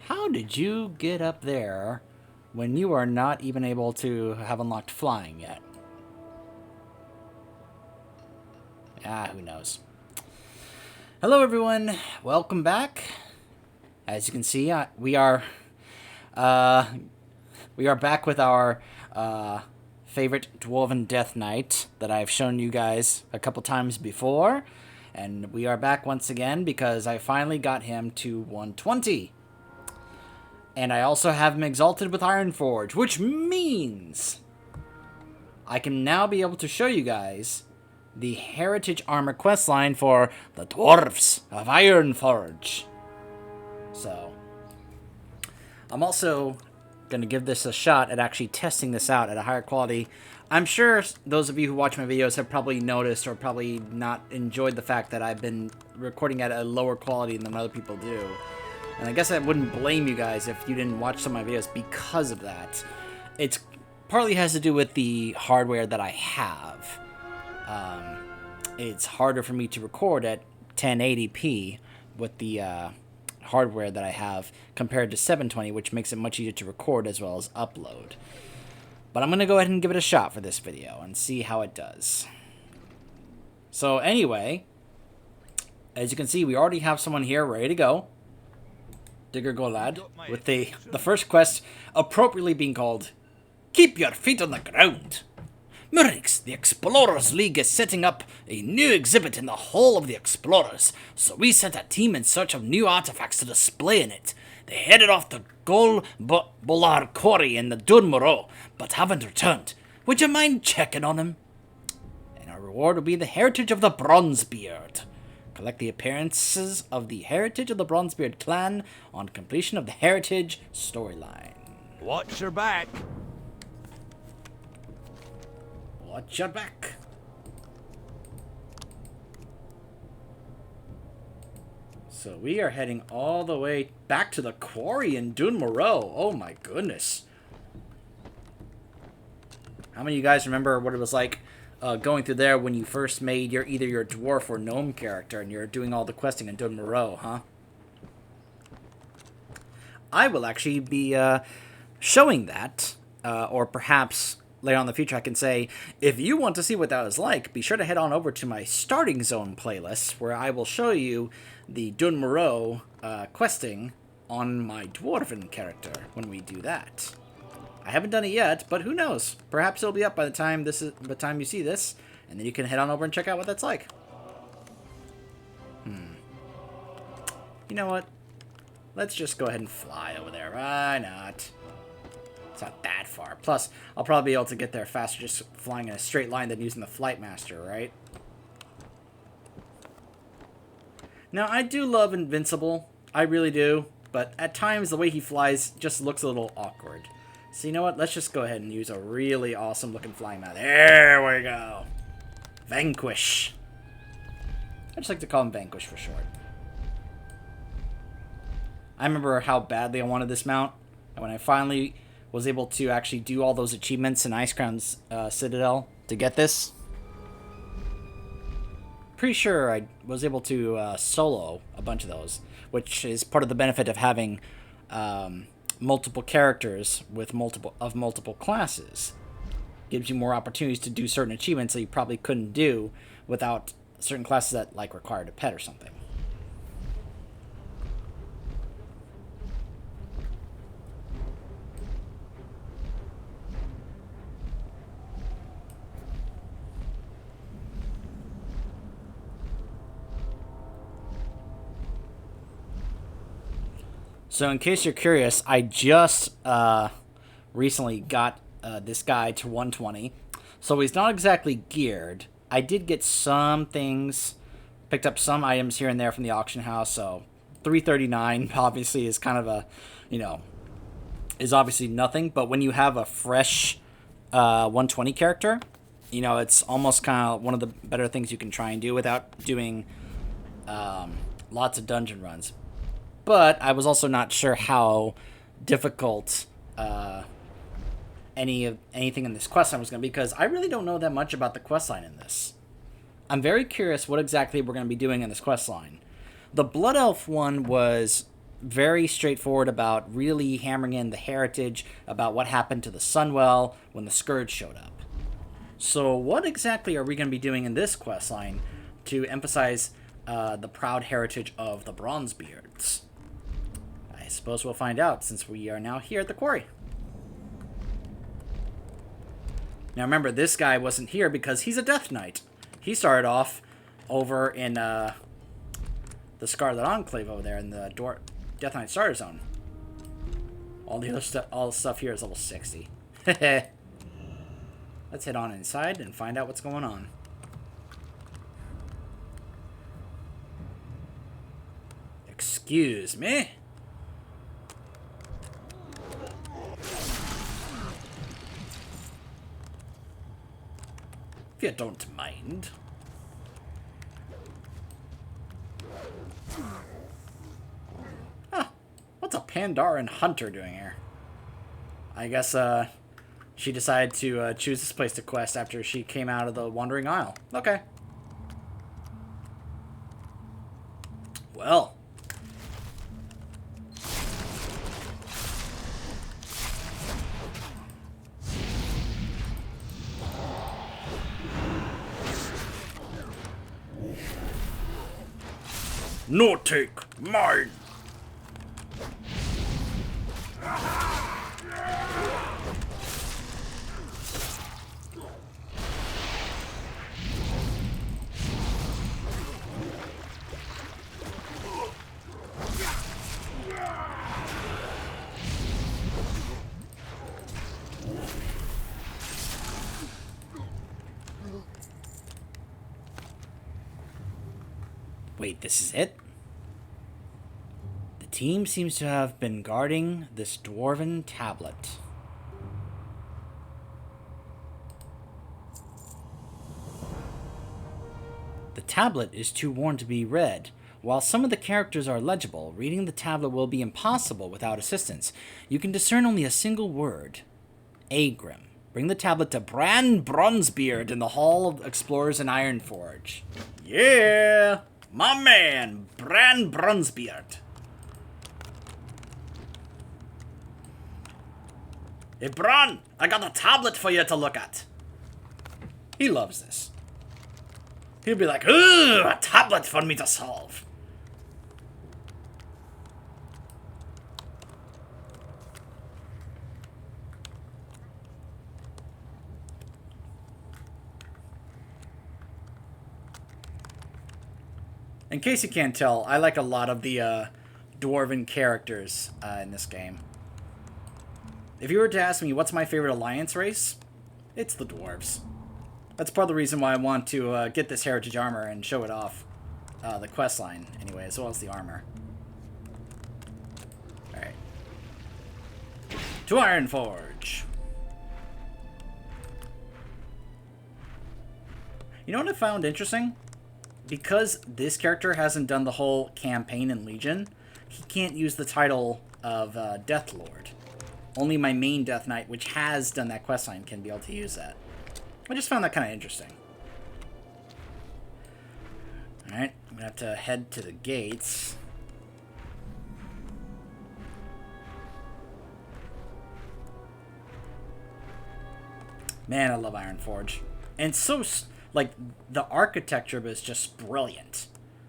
How did you get up there when you are not even able to have unlocked flying yet? Who knows. Hello everyone, welcome back. As you can see, we are back with our favorite Dwarven Death Knight that I've shown you guys a couple times before. And we are back once again because I finally got him to 120. And I also have him exalted with Ironforge, which means I can now be able to show you guys the Heritage Armor questline for the Dwarves of Ironforge. So, I'm also going to give this a shot at actually testing this out at a higher quality. I'm sure those of you who watch my videos have probably noticed or probably not enjoyed the fact that I've been recording at a lower quality than other people do. And I guess I wouldn't blame you guys if you didn't watch some of my videos because of that. It partly has to do with the hardware that I have. It's harder for me to record at 1080p with the hardware that I have compared to 720, which makes it much easier to record as well as upload. But I'm going to go ahead and give it a shot for this video and see how it does. So anyway, as you can see, we already have someone here ready to go. Digger Golad, with the first quest appropriately being called Keep Your Feet on the Ground. Murix, the Explorers League is setting up a new exhibit in the Hall of the Explorers, so we sent a team in search of new artifacts to display in it. They headed off to Gol Bolar Quarry in the Dun Moreau, but haven't returned. Would you mind checking on them? And our reward will be the Heritage of the Bronzebeard. Collect the appearances of the Heritage of the Bronzebeard clan on completion of the Heritage storyline. Watch your back. Watch your back. So we are heading all the way back to the quarry in Dun Moreau. Oh my goodness. How many of you guys remember what it was like going through there when you first made either your dwarf or gnome character and you're doing all the questing in Dun Moreau, huh? I will actually be showing that, or perhaps later on in the future I can say, if you want to see what that is like, be sure to head on over to my Starting Zone playlist, where I will show you the Dun Moreau questing on my Dwarven character when we do that. I haven't done it yet, but who knows? Perhaps it'll be up by the time you see this, and then you can head on over and check out what that's like. You know what? Let's just go ahead and fly over there. Why not? It's not that far. Plus, I'll probably be able to get there faster just flying in a straight line than using the Flight Master, right? Now, I do love Invincible. I really do. But at times, the way he flies just looks a little awkward. So you know what? Let's just go ahead and use a really awesome looking flying mount. There we go. Vanquish. I just like to call him Vanquish for short. I remember how badly I wanted this mount. And when I finally was able to actually do all those achievements in Icecrown's Citadel to get this. Pretty sure I was able to solo a bunch of those, which is part of the benefit of having multiple characters with multiple classes. Gives you more opportunities to do certain achievements that you probably couldn't do without certain classes that like required a pet or something. So in case you're curious, I just recently got this guy to 120. So he's not exactly geared. I did get some things, picked up some items here and there from the auction house. So 339 obviously is kind of a, is obviously nothing. But when you have a fresh 120 character, it's almost kind of one of the better things you can try and do without doing lots of dungeon runs. But I was also not sure how difficult anything in this questline was going to be, because I really don't know that much about the questline in this. I'm very curious what exactly we're going to be doing in this questline. The Blood Elf one was very straightforward about really hammering in the heritage, about what happened to the Sunwell when the Scourge showed up. So what exactly are we going to be doing in this questline to emphasize the proud heritage of the Bronzebeards? I suppose we'll find out, since we are now here at the quarry. Now remember, this guy wasn't here because he's a Death Knight. He started off over in the Scarlet Enclave over there in the Death Knight Starter Zone. All the stuff here is level 60. Let's head on inside and find out what's going on. Excuse me? If you don't mind. Huh. What's a Pandaren hunter doing here? I guess, she decided to choose this place to quest after she came out of the Wandering Isle. Okay. Well. No take mine. Wait, this is it? The team seems to have been guarding this dwarven tablet. The tablet is too worn to be read. While some of the characters are legible, reading the tablet will be impossible without assistance. You can discern only a single word. Agrim. Bring the tablet to Bronzebeard in the Hall of Explorers in Ironforge. Yeah! My man, Bronzebeard. Hey, Bron, I got a tablet for you to look at. He loves this. He'll be like, ooh, a tablet for me to solve. In case you can't tell, I like a lot of the dwarven characters in this game. If you were to ask me what's my favorite alliance race, it's the Dwarves. That's part of the reason why I want to get this heritage armor and show it off. The questline, anyway, as well as the armor. Alright. To Ironforge! You know what I found interesting? Because this character hasn't done the whole campaign in Legion, he can't use the title of Death Lord. Only my main Death Knight, which has done that questline, can be able to use that. I just found that kind of interesting. Alright, I'm going to have to head to the gates. Man, I love Ironforge. And it's so, like, the architecture of it is just brilliant.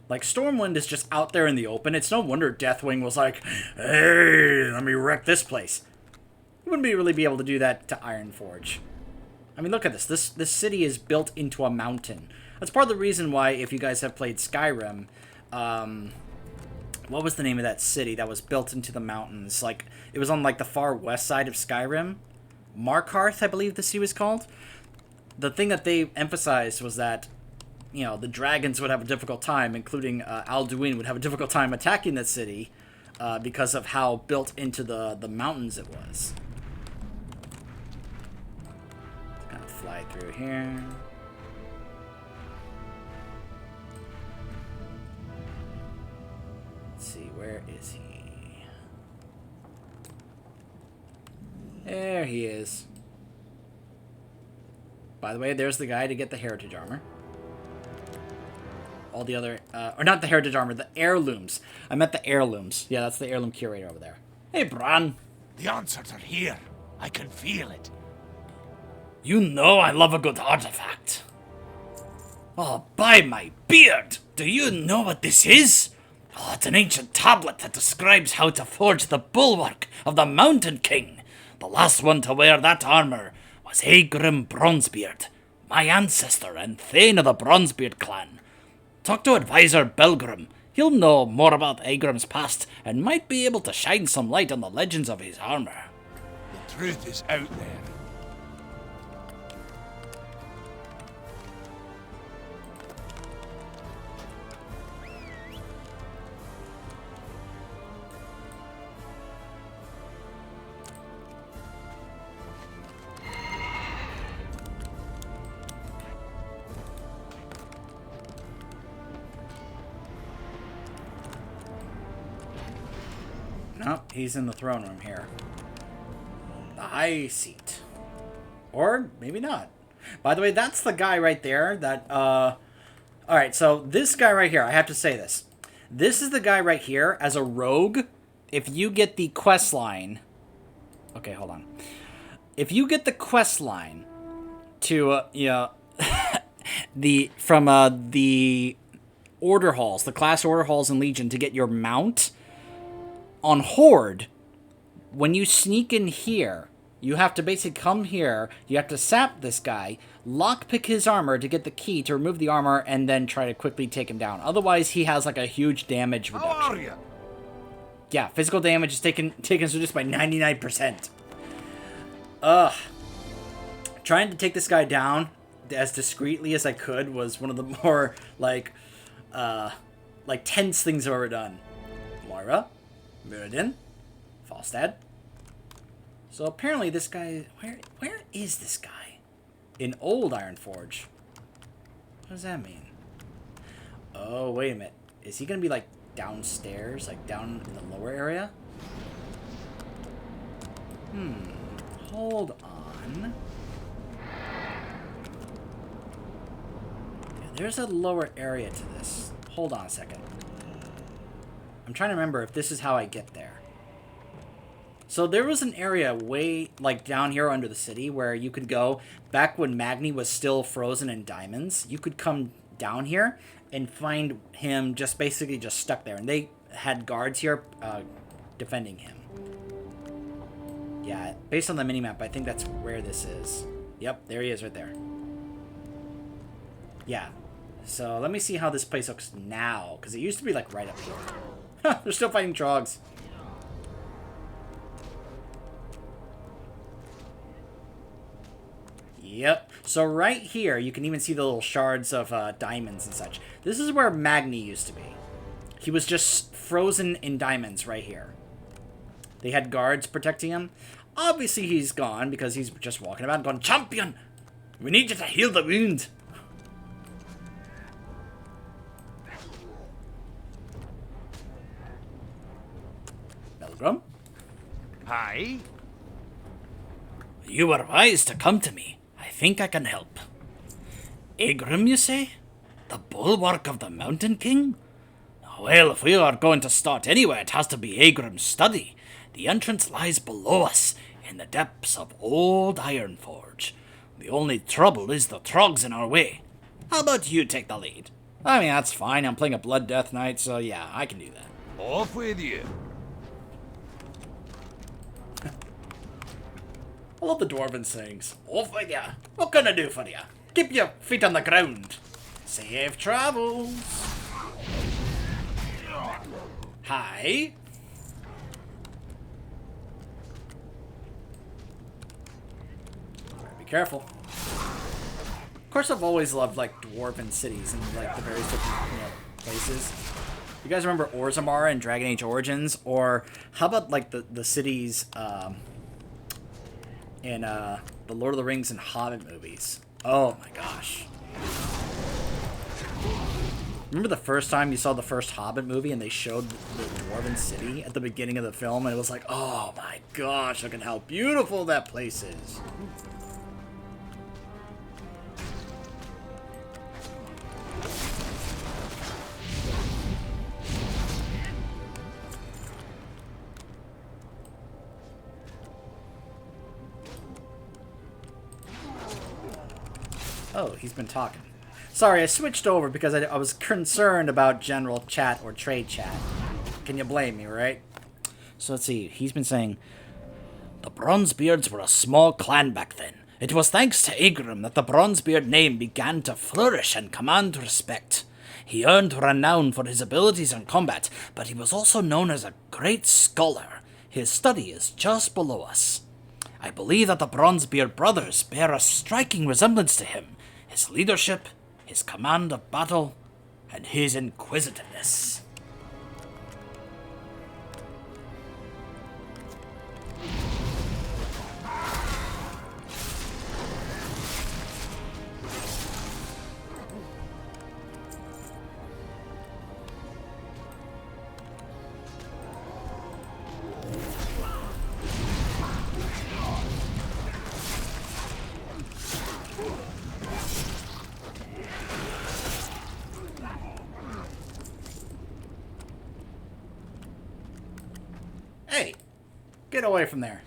Like, Stormwind is just out there in the open. It's no wonder Deathwing was like, hey, let me wreck this place. You wouldn't really be able to do that to Ironforge. I mean, look at this. This city is built into a mountain. That's part of the reason why, if you guys have played Skyrim, what was the name of that city that was built into the mountains? Like, it was on, like, the far west side of Skyrim. Markarth, I believe the city was called. The thing that they emphasized was that, you know, the dragons would have a difficult time, including Alduin would have a difficult time attacking that city because of how built into the mountains it was. Just gonna fly through here. Let's see, where is he? There he is. By the way, there's the guy to get the heritage armor. all the other, or not the heritage armor, the heirlooms. I meant the heirlooms. Yeah, that's the heirloom curator over there. Hey, Bran. The answers are here. I can feel it. You know I love a good artifact. Oh, by my beard! Do you know what this is? Oh, it's an ancient tablet that describes how to forge the bulwark of the Mountain King. The last one to wear that armor was Aegrim Bronzebeard, my ancestor and Thane of the Bronzebeard clan. Talk to advisor Belgrim. He'll know more about Aegrim's past and might be able to shine some light on the legends of his armor. The truth is out there. Oh, he's in the throne room here. The high seat. Or maybe not. By the way, that's the guy right there that, Alright, so this guy right here, I have to say this. This is the guy right here, as a rogue, if you get the quest line... Okay, hold on. If you get the quest line to, from the order halls, the class order halls in Legion to get your mount... On Horde, when you sneak in here, you have to basically come here, you have to sap this guy, lockpick his armor to get the key to remove the armor, and then try to quickly take him down. Otherwise, he has like a huge damage reduction. How are you? Yeah, physical damage is taken reduced by 99%. Trying to take this guy down as discreetly as I could was one of the more, tense things I've ever done. Moira? Muradin, Falstad. So apparently this guy... Where is this guy? In Old Ironforge. What does that mean? Oh, wait a minute. Is he going to be, downstairs? Down in the lower area? Hold on. Yeah, there's a lower area to this. Hold on a second. I'm trying to remember if this is how I get there. So there was an area way, down here under the city where you could go, back when Magni was still frozen in diamonds, you could come down here and find him basically just stuck there. And they had guards here defending him. Yeah, based on the minimap, I think that's where this is. Yep, there he is right there. Yeah. So let me see how this place looks now, because it used to be right up here. They're still fighting Trogs. Yep. So right here, you can even see the little shards of diamonds and such. This is where Magni used to be. He was just frozen in diamonds right here. They had guards protecting him. Obviously, he's gone because he's just walking about and going, "Champion! We need you to heal the wound." Belgrim? Hi. You were wise to come to me. I think I can help. Aegrim, you say? The bulwark of the Mountain King? Well, if we are going to start anywhere, it has to be Aegrim's study. The entrance lies below us, in the depths of Old Ironforge. The only trouble is the Trogs in our way. How about you take the lead? I mean, that's fine. I'm playing a Blood Death Knight, so yeah, I can do that. Off with you. I love the Dwarven sayings. Off with ya. What can I do for ya? Keep your feet on the ground. Safe travels. Hi. Be careful. Of course, I've always loved Dwarven cities and the various different places. You guys remember Orzammar in Dragon Age Origins? Or how about the cities in the Lord of the Rings and Hobbit movies? Oh my gosh. Remember the first time you saw the first Hobbit movie and they showed the Dwarven city at the beginning of the film, and it was like, oh my gosh, look at how beautiful that place is. Oh, he's been talking. Sorry, I switched over because I was concerned about general chat or trade chat. Can you blame me, right? So let's see. He's been saying, the Bronzebeards were a small clan back then. It was thanks to Igrum that the Bronzebeard name began to flourish and command respect. He earned renown for his abilities in combat, but he was also known as a great scholar. His study is just below us. I believe that the Bronzebeard brothers bear a striking resemblance to him. His leadership, his command of battle, and his inquisitiveness. Hey, get away from there.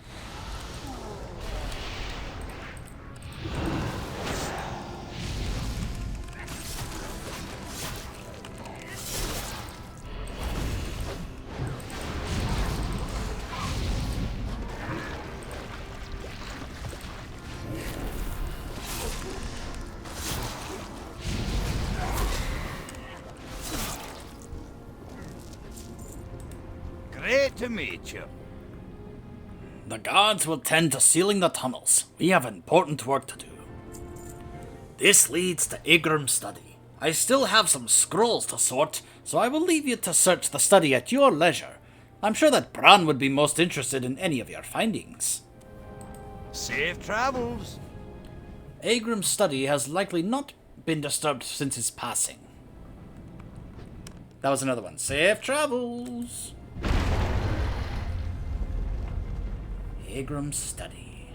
Great to meet you. The guards will tend to sealing the tunnels. We have important work to do. This leads to Igrum's study. I still have some scrolls to sort, so I will leave you to search the study at your leisure. I'm sure that Bran would be most interested in any of your findings. Safe travels. Igrum's study has likely not been disturbed since his passing. That was another one. Safe travels. Igram's study.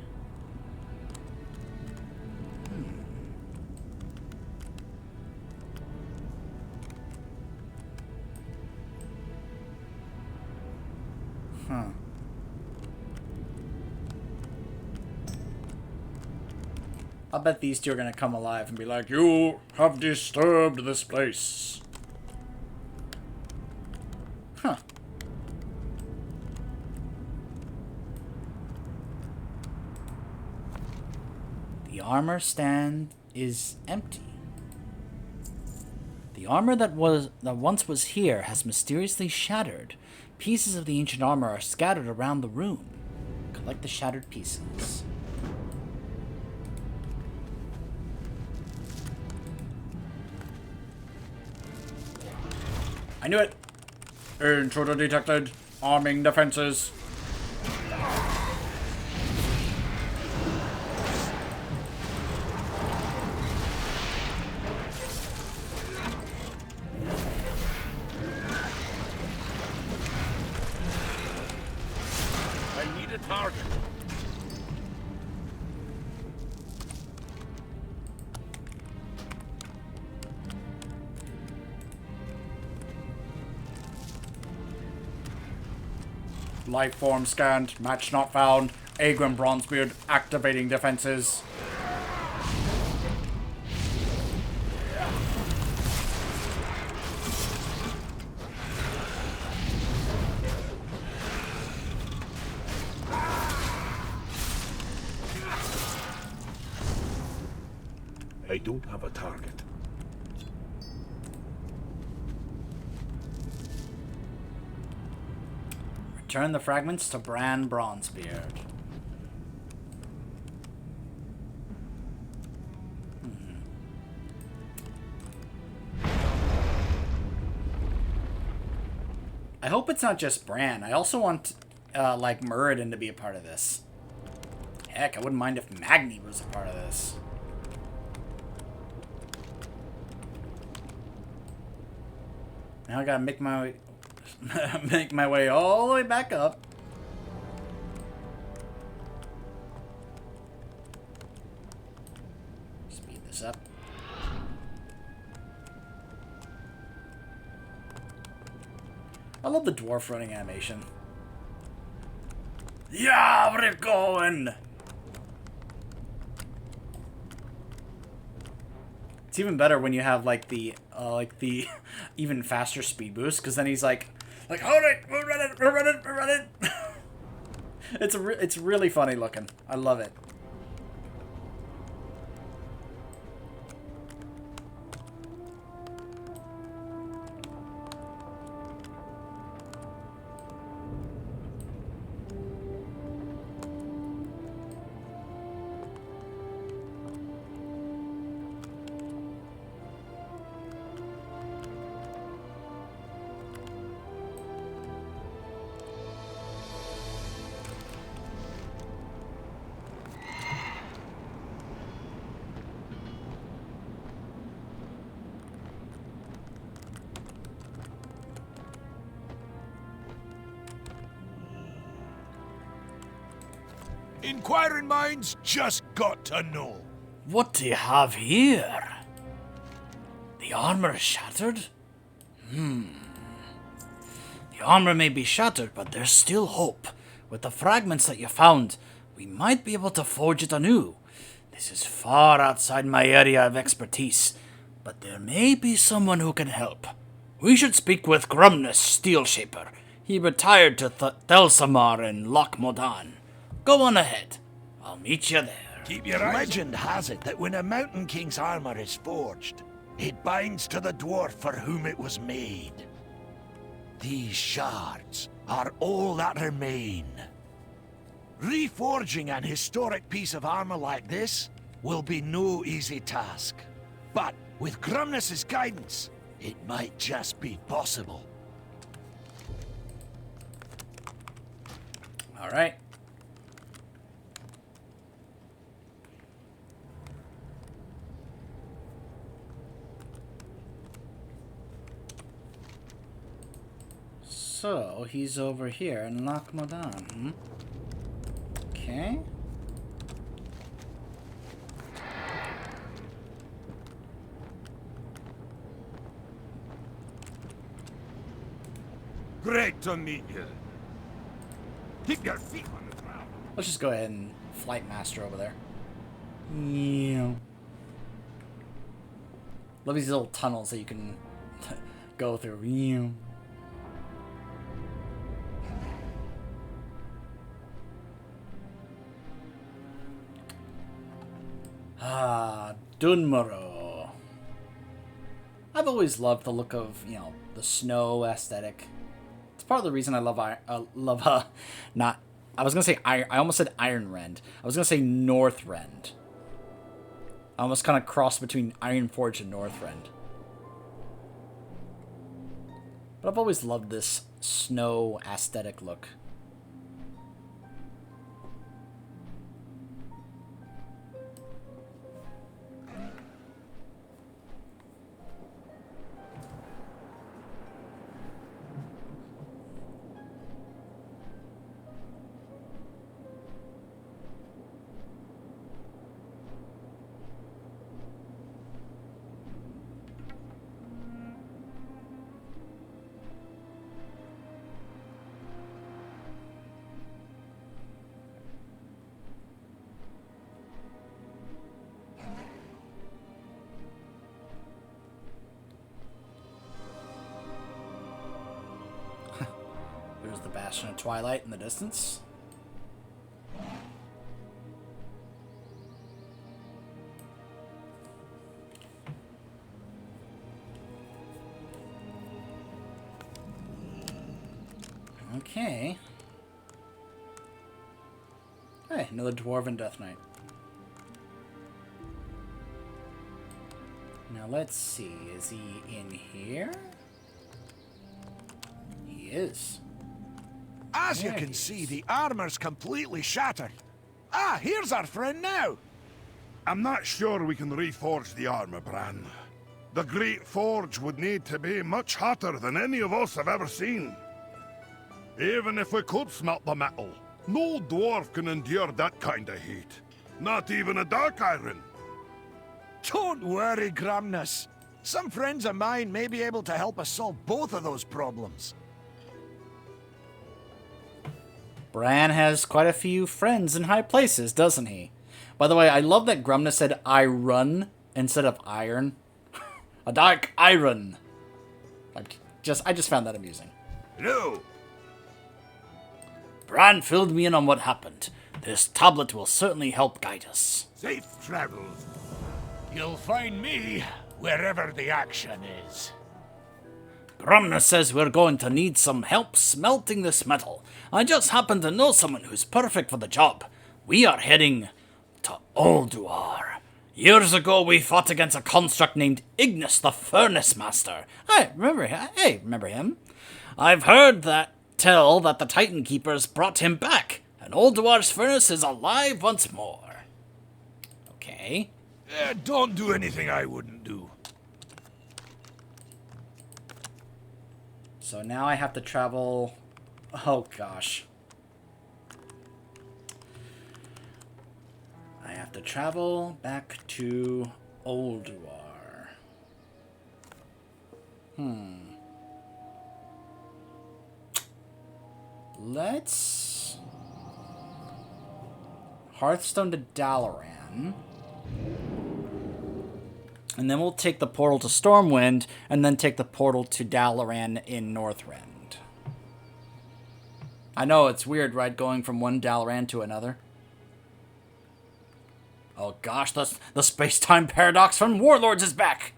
Huh. I bet these two are gonna come alive and be like, you have disturbed this place. Huh. The armor stand is empty. The armor that once was here has mysteriously shattered. Pieces of the ancient armor are scattered around the room. Collect the shattered pieces. I knew it! Intruder detected. Arming defenses. I need a target. Life form scanned. Match not found. Agrim Bronzebeard activating defenses. I don't have a target. Return the fragments to Bran Bronzebeard. I hope it's not just Bran. I also want, like, Muradin to be a part of this. Heck, I wouldn't mind if Magni was a part of this. Now I gotta make my make my way all the way back up. Speed this up. I love the dwarf running animation. Yeah, we're going. It's even better when you have like the even faster speed boost, because then he's like, hold it, we're running. It's really funny looking. I love it. Inquiring minds just got to know. What do you have here? The armor is shattered? The armor may be shattered, but there's still hope. With the fragments that you found, we might be able to forge it anew. This is far outside my area of expertise, but there may be someone who can help. We should speak with Grumnus, Steel Shaper. He retired to Thelsamar in Loch Modan. Go on ahead. I'll meet you there. Keep your eyes. Legend has it that when a Mountain King's armor is forged, it binds to the dwarf for whom it was made. These shards are all that remain. Reforging an historic piece of armor like this will be no easy task. But with Grumnus' guidance, it might just be possible. All right. So, he's over here in Loch Modan. Okay. Great to meet you. Keep your feet on the ground. Let's just go ahead and Flight Master over there. Yeah. Love these little tunnels that you can go through. Yeah. Dunmurrow. I've always loved the look of, the snow aesthetic. It's part of the reason I love not. I was gonna say iron. I almost said Ironrend. I was gonna say Northrend. I almost kind of crossed between Ironforge and Northrend. But I've always loved this snow aesthetic look. There's the Bastion of Twilight in the distance. Okay. Hey, another Dwarven Death Knight. Now let's see, is he in here? He is. As you can see, the armor's completely shattered. Ah, here's our friend now. I'm not sure we can reforge the armor, Bran. The Great Forge would need to be much hotter than any of us have ever seen. Even if we could smelt the metal, no dwarf can endure that kind of heat. Not even a dark iron. Don't worry, Grumnus. Some friends of mine may be able to help us solve both of those problems. Bran has quite a few friends in high places, doesn't he? By the way, I love that Grumnus said I run instead of iron. A dark iron. I just found that amusing. No. Bran filled me in on what happened. This tablet will certainly help guide us. Safe travels. You'll find me wherever the action is. Grumner says we're going to need some help smelting this metal. I just happen to know someone who's perfect for the job. We are heading to Ulduar. Years ago, we fought against a construct named Ignis the Furnace Master. Remember him. I've heard tell that the Titan Keepers brought him back, and Ulduar's furnace is alive once more. Okay. Don't do anything I wouldn't do. So now I have to travel... Oh, gosh. I have to travel back to Ulduar. Let's... Hearthstone to Dalaran. And then we'll take the portal to Stormwind, and then take the portal to Dalaran in Northrend. I know, it's weird, right, going from one Dalaran to another. Oh gosh, the space-time paradox from Warlords is back!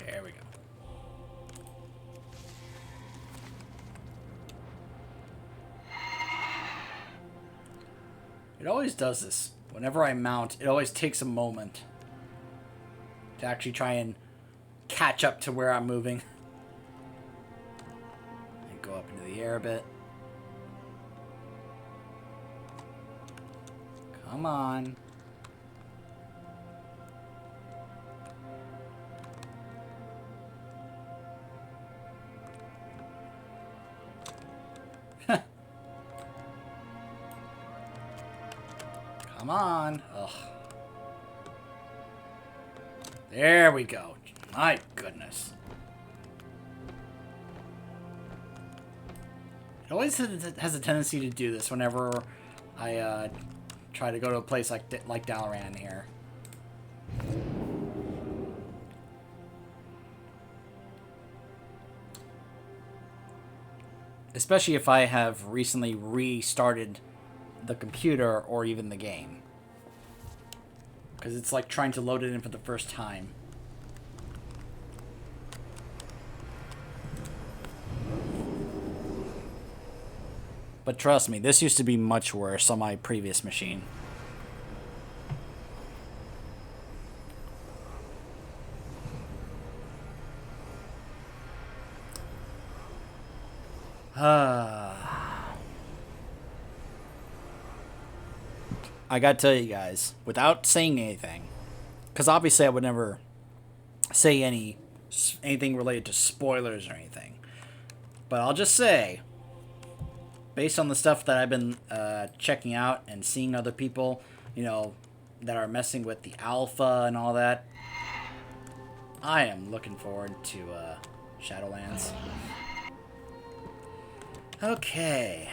There we go. It always does this. Whenever I mount, it always takes a moment to actually try and catch up to where I'm moving. And go up into the air a bit. Come on. Come on. Ugh. There we go. My goodness. It always has a tendency to do this whenever I try to go to a place like Dalaran here. Especially if I have recently restarted the computer or even the game. Because it's like trying to load it in for the first time. But trust me, this used to be much worse on my previous machine. I gotta tell you guys, without saying anything, because obviously I would never say anything related to spoilers or anything, but I'll just say, based on the stuff that I've been checking out and seeing other people, that are messing with the alpha and all that, I am looking forward to Shadowlands. Okay.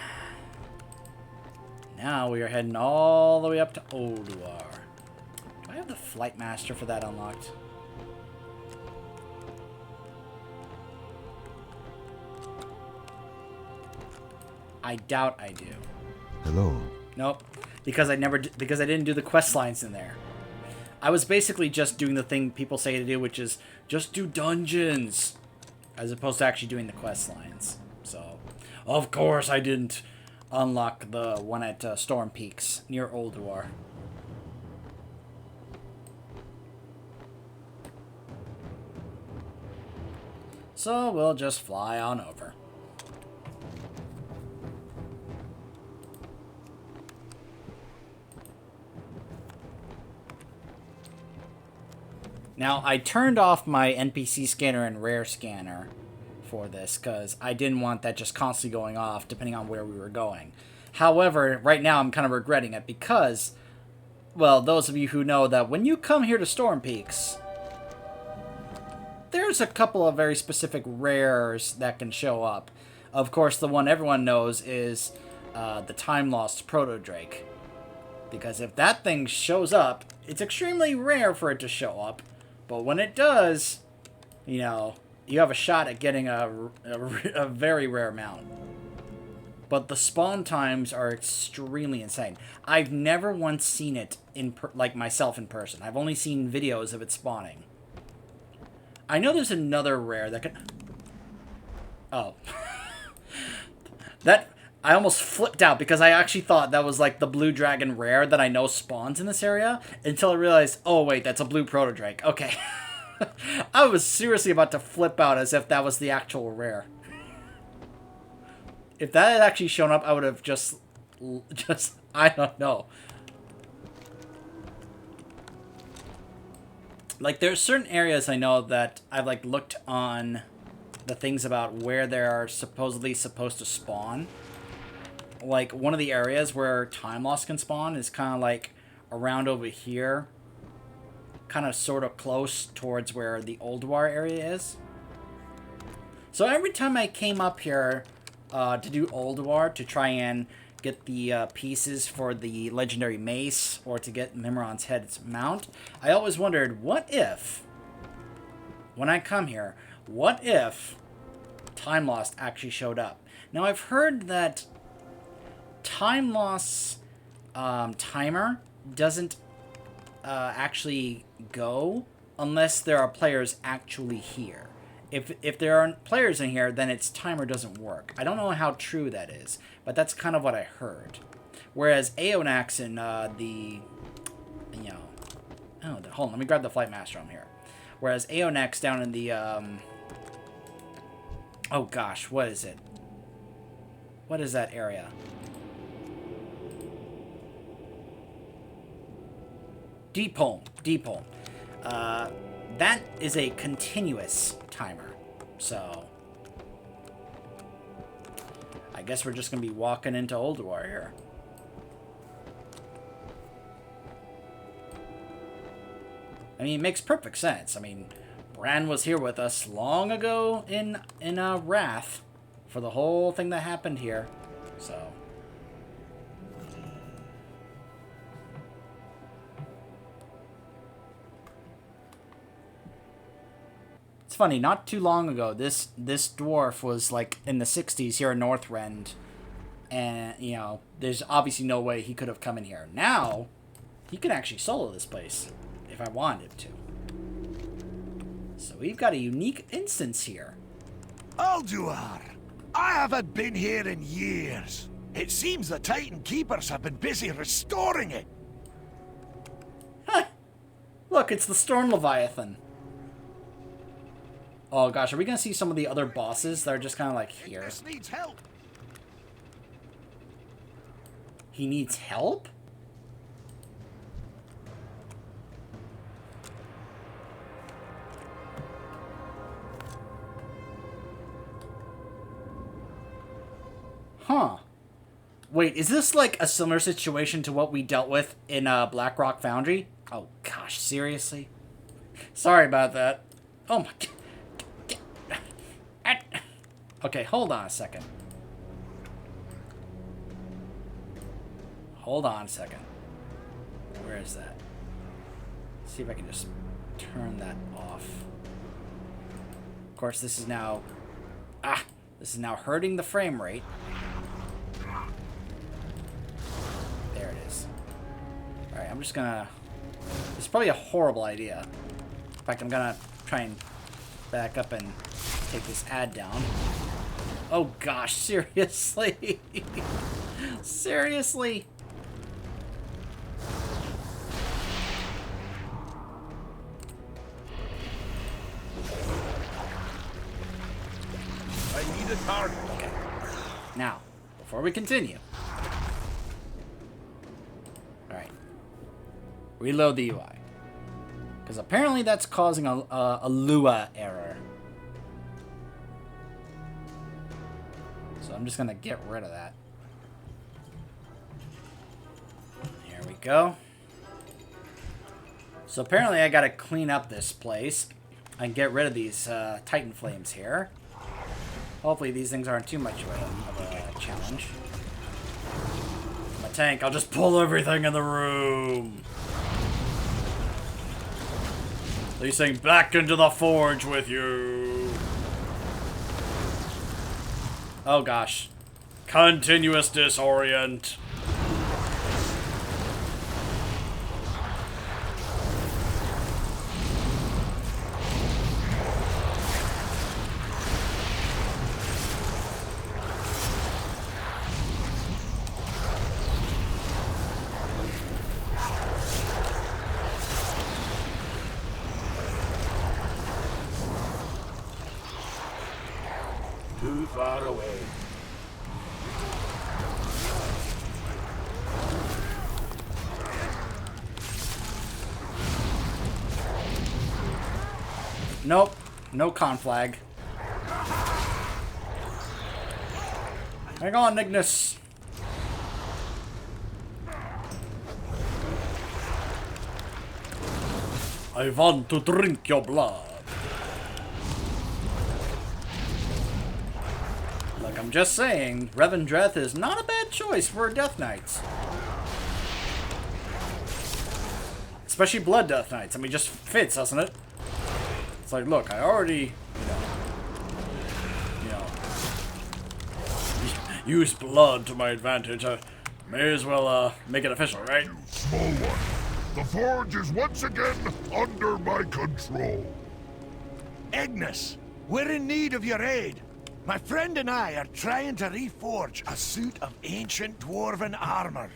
Now we are heading all the way up to Ulduar. Do I have the Flight Master for that unlocked? I doubt I do. Hello. Nope, because I didn't do the quest lines in there. I was basically just doing the thing people say to do, which is just do dungeons, as opposed to actually doing the quest lines. So, of course, I didn't unlock the one at Storm Peaks near Ulduar. So we'll just fly on over. Now, I turned off my NPC scanner and rare scanner for this, because I didn't want that just constantly going off, depending on where we were going. However, right now I'm kind of regretting it, because, well, those of you who know that when you come here to Storm Peaks, there's a couple of very specific rares that can show up. Of course, the one everyone knows is the time-lost Proto-Drake. Because if that thing shows up, it's extremely rare for it to show up. But when it does, you know, you have a shot at getting a very rare mount. But the spawn times are extremely insane. I've never once seen it like myself in person. I've only seen videos of it spawning. I know there's another rare that can... Oh. That... I almost flipped out because I actually thought that was like the blue dragon rare that I know spawns in this area until I realized, oh wait, that's a blue proto-drake. Okay. I was seriously about to flip out as if that was the actual rare. If that had actually shown up, I would have just, I don't know. Like, there's certain areas I know that I've, like, looked on the things about where they are supposedly supposed to spawn. Like, one of the areas where time loss can spawn is kind of, like, around over here. Kind of sort of close towards where the Old War area is. So every time I came up here to do Old War, to try and get the pieces for the legendary mace, or to get Mimiron's head's mount, I always wondered, what if, when I come here, what if Time Lost actually showed up? Now, I've heard that Time Loss timer doesn't actually go unless there are players actually here. If there aren't players in here, then its timer doesn't work. I don't know how true that is, but that's kind of what I heard. Whereas Aeonax in you know... Oh, hold on, let me grab the Flight Master on here. Whereas Aeonax down in the, oh gosh, what is it? What is that area? Deep Home. That is a continuous timer, so I guess we're just gonna be walking into Old War here. I mean, it makes perfect sense. I mean, Bran was here with us long ago in Wrath for the whole thing that happened here, so. It's funny, not too long ago, this dwarf was, like, in the 60s here in Northrend, and, you know, there's obviously no way he could have come in here. Now, he can actually solo this place, if I wanted to. So we've got a unique instance here. Alduar, I haven't been here in years. It seems the Titan Keepers have been busy restoring it. Huh. Look, it's the Storm Leviathan. Oh gosh, are we gonna see some of the other bosses that are just kind of like here? This needs help. He needs help? Huh. Wait, is this like a similar situation to what we dealt with in Blackrock Foundry? Oh gosh, seriously? Sorry about that. Oh my god. Okay, hold on a second. Hold on a second. Where is that? Let's see if I can just turn that off. Of course, this is now... this is now hurting the frame rate. There it is. Alright, I'm just gonna... This is probably a horrible idea. In fact, I'm gonna try and back up and take this ad down. Oh gosh, seriously? Seriously? I need a target. Okay. Now, before we continue. Alright. Reload the UI. Because apparently that's causing a Lua error. So I'm just going to get rid of that. Here we go. So apparently I got to clean up this place and get rid of these Titan Flames here. Hopefully these things aren't too much of a challenge. My tank, I'll just pull everything in the room. These things back into the forge with you. Oh gosh. Continuous disorient. Too far away. Nope. No conflag. Hang on, Ignis. I want to drink your blood. Like I'm just saying, Revendreth is not a bad choice for Death Knights. Especially Blood Death Knights. I mean, just fits, doesn't it? It's like, look, I already, use blood to my advantage. I may as well make it official, right? You small one. The forge is once again under my control. Ignis, we're in need of your aid. My friend and I are trying to reforge a suit of ancient dwarven armor.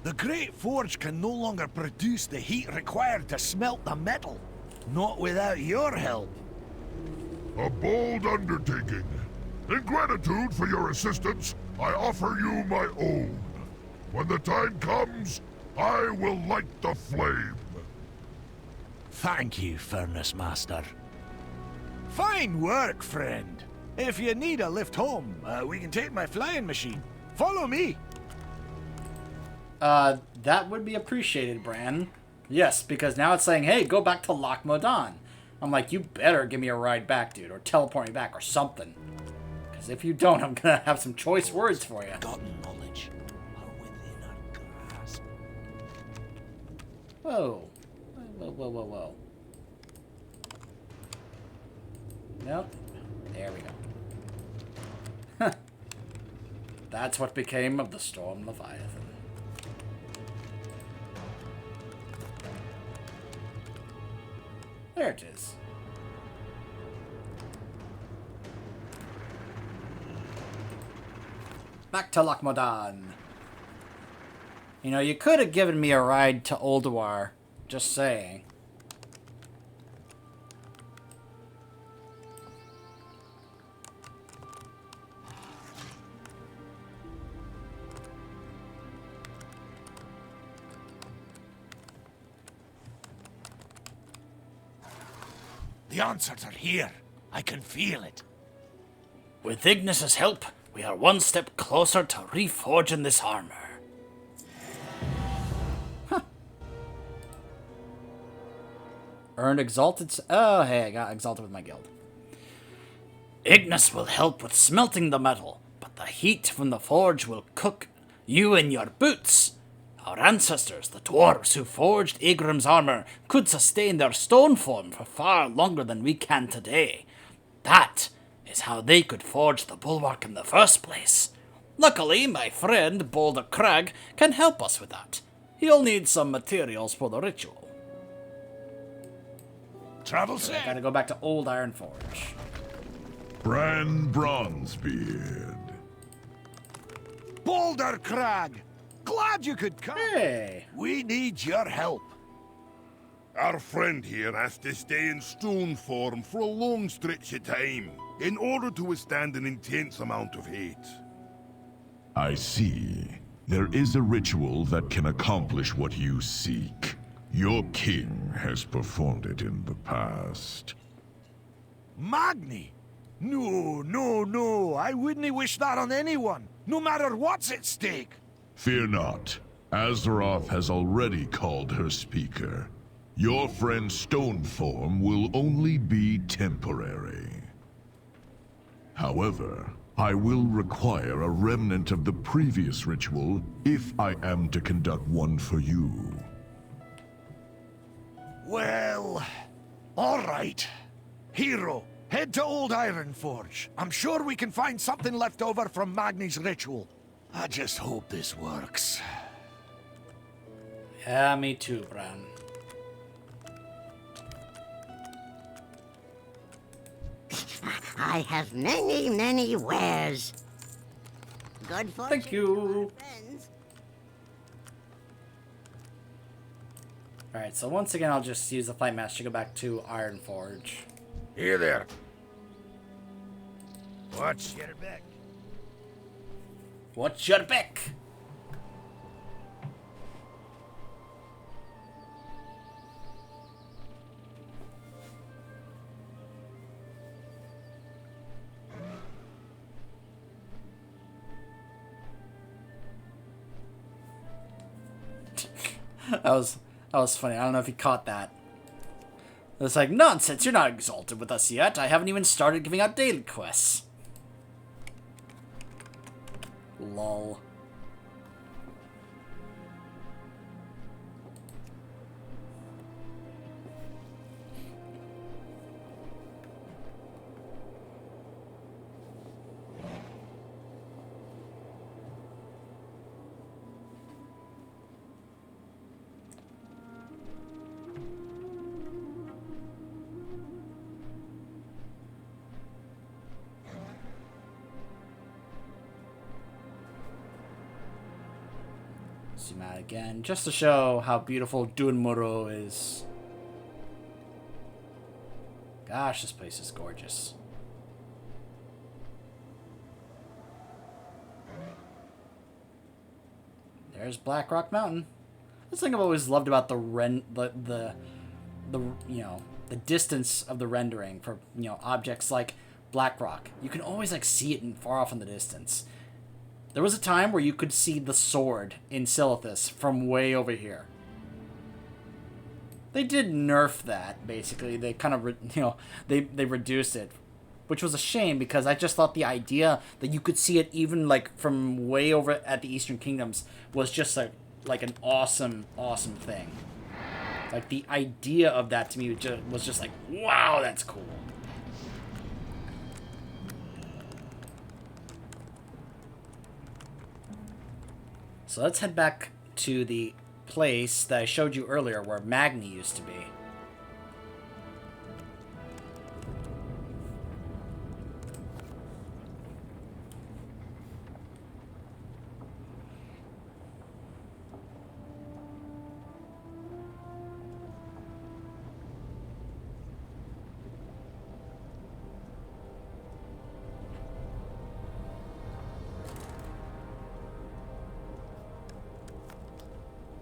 The Great Forge can no longer produce the heat required to smelt the metal. Not without your help. A bold undertaking. In gratitude for your assistance, I offer you my own. When the time comes, I will light the flame. Thank you, Furnace Master. Fine work, friend. If you need a lift home, we can take my flying machine. Follow me. That would be appreciated, Bran. Yes, because now it's saying, hey, go back to Loch Modan. I'm like, you better give me a ride back, dude, or teleport me back, or something. Because if you don't, I'm gonna have some choice words for you. Forgotten knowledge are within our grasp. Whoa. Whoa, whoa, whoa, whoa. Nope. There we go. Huh. That's what became of the Storm Leviathan. There it is. Back to Loch Modan. You know, you could have given me a ride to Ulduar. Just saying. The answers are here. I can feel it. With Ignis's help, we are one step closer to reforging this armor. Huh. Earned exalted... Oh, hey, I got exalted with my guild. Ignis will help with smelting the metal, but the heat from the forge will cook you in your boots. Our ancestors, the dwarves who forged Igrim's armor, could sustain their stone form for far longer than we can today. That is how they could forge the bulwark in the first place. Luckily, my friend Boulder Crag can help us with that. He'll need some materials for the ritual. Travel So I safe. gotta go back to Old Iron Forge. Bronzebeard. Boulder Crag! Glad you could come. Hey! We need your help. Our friend here has to stay in stone form for a long stretch of time in order to withstand an intense amount of heat. I see. There is a ritual that can accomplish what you seek. Your king has performed it in the past. Magni? No, no, no. I wouldn't wish that on anyone, no matter what's at stake. Fear not. Azeroth has already called her speaker. Your friend Stoneform will only be temporary. However, I will require a remnant of the previous ritual if I am to conduct one for you. Well, all right. Hero, head to Old Ironforge. I'm sure we can find something left over from Magni's ritual. I just hope this works. Yeah, me too, Bran. I have many, many wares. Good fortune. Thank you. Friends. Alright, so once again, I'll just use the Fight Master to go back to Ironforge. Here there. What's your back? What's your back? That was funny. I don't know if you caught that. It's like, nonsense, you're not exalted with us yet. I haven't even started giving out daily quests. Lol. Zoom out again, just to show how beautiful Dunmuro is. Gosh, this place is gorgeous. There's Blackrock Mountain. That's the thing I've always loved about the you know, the distance of the rendering for, you know, objects like Blackrock. You can always like see it far off in the distance. There was a time where you could see the sword in Silithus from way over here. They did nerf that, basically. They kind of, you know, they reduced it, which was a shame because I just thought the idea that you could see it even like from way over at the Eastern Kingdoms was just like an awesome, awesome thing. Like the idea of that to me was just like, wow, that's cool. So let's head back to the place that I showed you earlier where Magni used to be.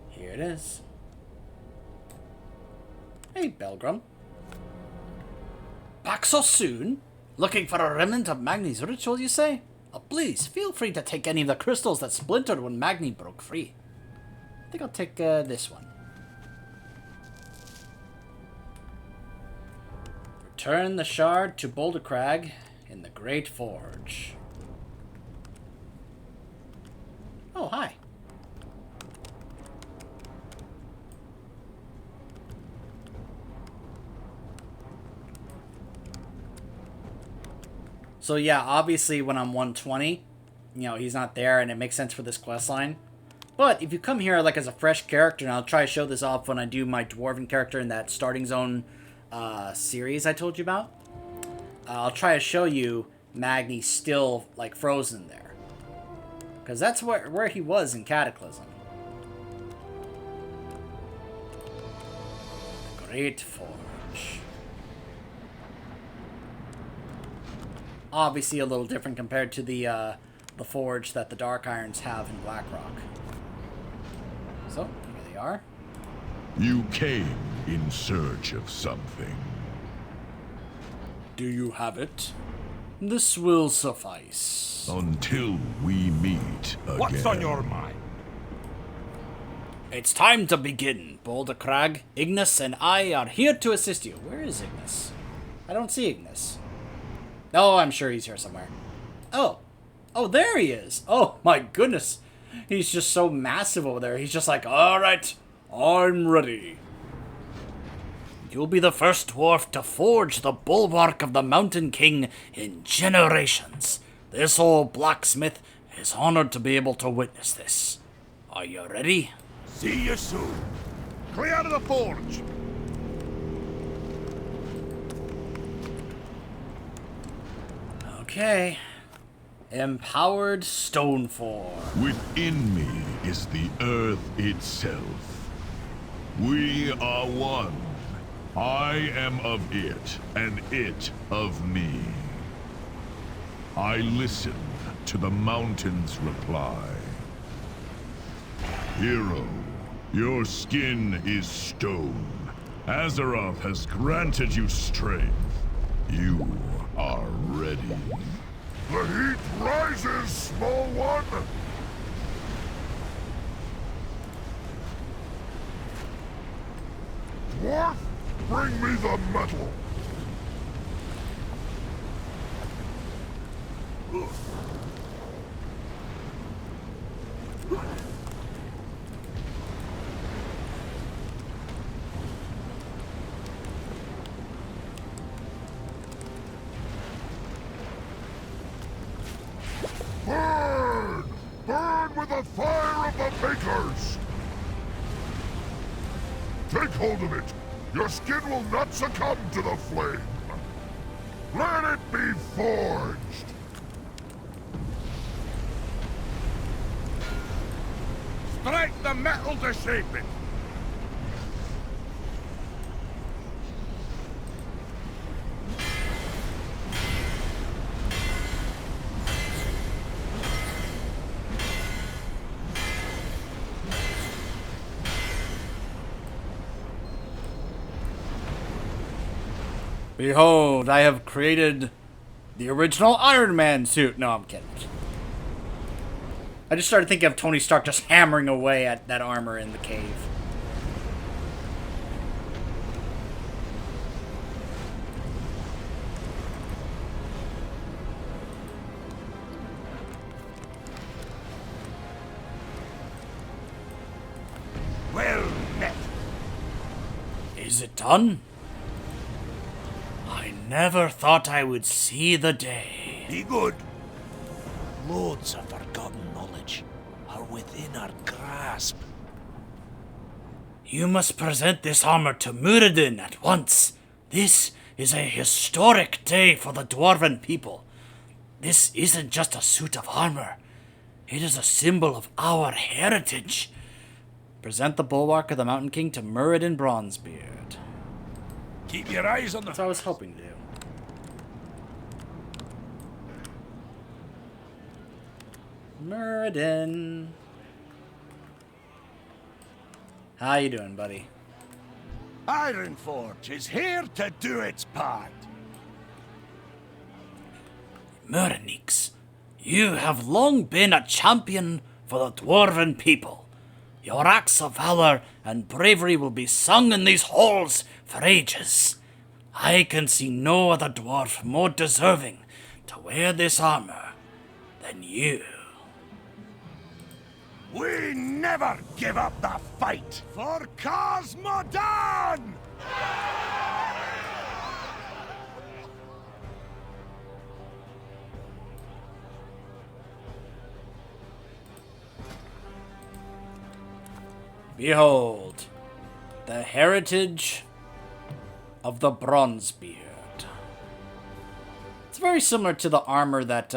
Here it is. Hey, Belgrum. Back so soon? Looking for a remnant of Magni's ritual, you say? Oh, please, feel free to take any of the crystals that splintered when Magni broke free. I think I'll take this one. Return the shard to Boulder Crag in the Great Forge. Oh, hi. So yeah, obviously when I'm 120, you know, he's not there and it makes sense for this questline. But if you come here like as a fresh character, and I'll try to show this off when I do my Dwarven character in that Starting Zone series I told you about, I'll try to show you Magni still like frozen there. Because that's where he was in Cataclysm. The Great Forge. Obviously a little different compared to the forge that the Dark Irons have in Blackrock. So, here they are. You came in search of something. Do you have it? This will suffice. Until we meet again. What's on your mind? It's time to begin. Boulder Crag, Ignis, and I are here to assist you. Where is Ignis? I don't see Ignis. Oh, I'm sure he's here somewhere. Oh. Oh, there he is. Oh, my goodness. He's just so massive over there. He's just like, all right, I'm ready. You'll be the first dwarf to forge the bulwark of the Mountain King in generations. This old blacksmith is honored to be able to witness this. Are you ready? See you soon. Clear the forge! Okay. Empowered stone form. Within me is the earth itself. We are one. I am of it, and it of me. I listened to the mountain's reply. Hero, your skin is stone. Azeroth has granted you strength. You are ready. The heat rises, small one! Dwarf, bring me the metal! Burn! Burn with the fire of the Makers! Take hold of it! Your skin will not succumb to the flame! Let it be forged! Strike the metal to shape it! Behold, I have created the original Iron Man suit. No, I'm kidding. I just started thinking of Tony Stark just hammering away at that armor in the cave. Well met. Is it done? I never thought I would see the day. Be good. Loads of forgotten knowledge are within our grasp. You must present this armor to Muradin at once. This is a historic day for the Dwarven people. This isn't just a suit of armor. It is a symbol of our heritage. Present the bulwark of the Mountain King to Muradin Bronzebeard. Keep your eyes on the... That's what I was hoping to do. Muradin. How you doing, buddy? Ironforge is here to do its part. Papaneeks, you have long been a champion for the Dwarven people. Your acts of valor and bravery will be sung in these halls for ages. I can see no other dwarf more deserving to wear this armor than you. We never give up the fight for Cosmodan! Behold, the heritage of the Bronzebeard. It's very similar to the armor that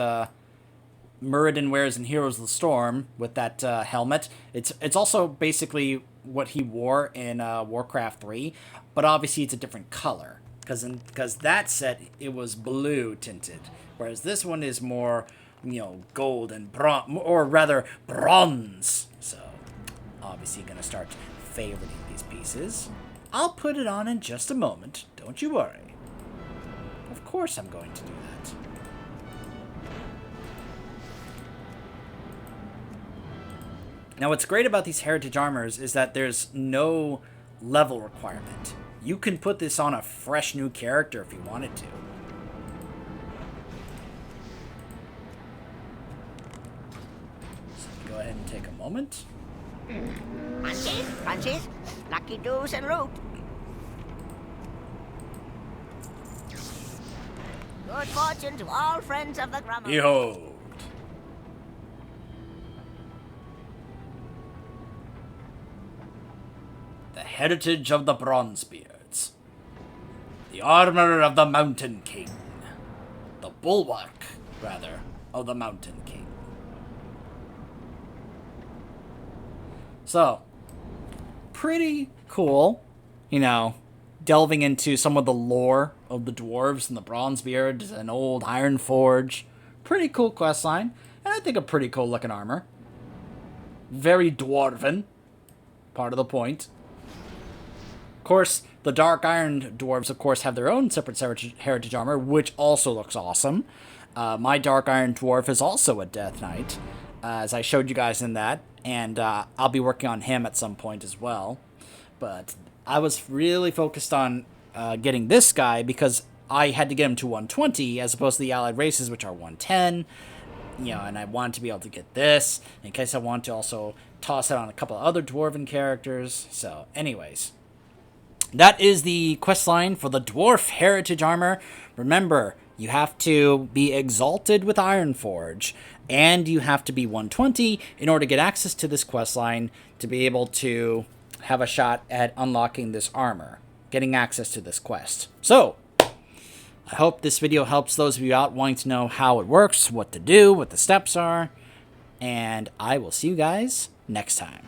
Muradin wears in Heroes of the Storm with that helmet. It's also basically what he wore in Warcraft 3, but obviously it's a different color. Because that set, it was blue tinted, whereas this one is more, gold and bronze, or rather bronze. So, obviously gonna start favoriting these pieces. I'll put it on in just a moment, don't you worry. Of course I'm going to do that. Now what's great about these heritage armors is that there's no level requirement. You can put this on a fresh new character if you wanted to. So go ahead and take a moment. Punches, lucky doos and loot. Good fortune to all friends of the Grummer. Behold. The heritage of the Bronzebeards. The armor of the Mountain King. The bulwark, rather, of the Mountain King. So, pretty cool, you know, delving into some of the lore of the Dwarves and the Bronzebeard and old Iron Forge. Pretty cool questline, and I think a pretty cool looking armor. Very dwarven, part of the point. Of course, the Dark Iron Dwarves, of course, have their own separate heritage armor, which also looks awesome. My Dark Iron Dwarf is also a Death Knight, as I showed you guys in that, and I'll be working on him at some point as well. But I was really focused on getting this guy because I had to get him to 120 as opposed to the allied races, which are 110. You know, and I wanted to be able to get this in case I want to also toss it on a couple of other dwarven characters. So, anyways, that is the questline for the Dwarf Heritage Armor. Remember, you have to be exalted with Ironforge, and you have to be 120 in order to get access to this questline to be able to have a shot at unlocking this armor, getting access to this quest. So, I hope this video helps those of you out wanting to know how it works, what to do, what the steps are, and I will see you guys next time.